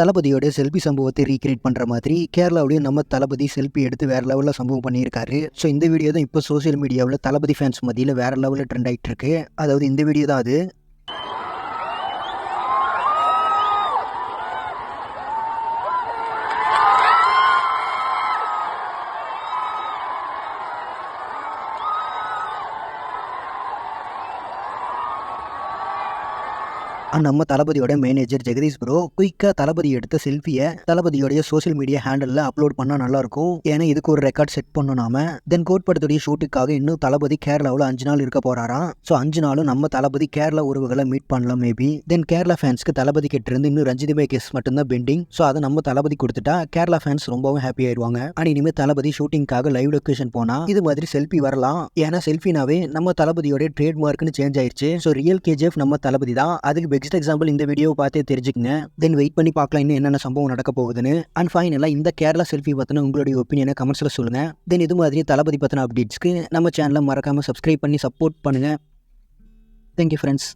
தளபதியோட செல்ஃபி சம்பவத்தை ரீக்ரியேட் பண்ணுற மாதிரி கேரளாவிலையும் நம்ம தளபதி செல்ஃபி எடுத்து வேறு லெவலில் சம்பவம் பண்ணியிருக்காரு. ஸோ இந்த வீடியோ தான் இப்போ சோசியல் மீடியாவில் தளபதி ஃபேன்ஸ் மத்தியில் வேறு லெவலில் ட்ரெண்ட் ஆகிட்டு இருக்கு. அதாவது இந்த வீடியோ தான் அது. நம்ம தளபதியோட மேனேஜர் ஜெகதீஷ் ப்ரோ குயிக்காக தளபதி எடுத்த செல்ஃபியை தளபதியோடைய சோசியல் மீடியா ஹேண்டலில் அப்லோட் பண்ணால் நல்லாயிருக்கும். ஏன்னா இதுக்கு ஒரு ரெக்கார்ட் செட் பண்ணணும் நாம. தென் கோட் படத்துடைய ஷூட்டுக்காக இன்னும் தளபதி கேரளாவில் 5 நாள் இருக்க போறாராம். ஸோ 5 நாளும் நம்ம தளபதி கேரளா உறவுகளை மீட் பண்ணலாம் மேபி. தென் கேரளா ஃபேன்ஸ்க்கு தளபதி கிட்ட இருந்து இன்னும் ரஞ்சிதமே கேஸ் மட்டும்தான் பெண்டிங். ஸோ அதை நம்ம தளபதி கொடுத்துட்டா கேரளா ஃபேன்ஸ் ரொம்பவும் ஹாப்பி ஆயிடுவாங்க. ஆனால் இனிமேல் தளபதி ஷூட்டிங்காக லைவ் லொகேஷன் போனால் இது மாதிரி செல்ஃபி வரலாம். ஏன்னா செல்ஃபினாவே நம்ம தளபதியோட ட்ரேட்மார்க்னு சேஞ்ச் ஆயிடுச்சு. ஸோ ரியல் கேஜிஎஃப் நம்ம தளபதி தான். அதுக்கு பெஸ்ட் எக்ஸாம்பிள் இந்த வீடியோ பார்த்தே தெரிஞ்சுக்கங்க. தென் வெயிட் பண்ணி பார்க்கலாம் இன்னும் என்னென்ன சம்பவம் நடக்க போகுதுன்னு. அண்ட் ஃபைனலாக இந்த கேரளா செல்ஃபி பற்றின உங்களுடைய ஒப்பீனியனை கமெண்ட்ஸில் சொல்லுங்கள். தென் இது மாதிரி தளபதி பற்றின அப்டேட்ஸ்க்கு நம்ம சேனலை மறக்காமல் சப்ஸ்கிரைப் பண்ணி சப்போர்ட் பண்ணுங்கள். Thank you friends.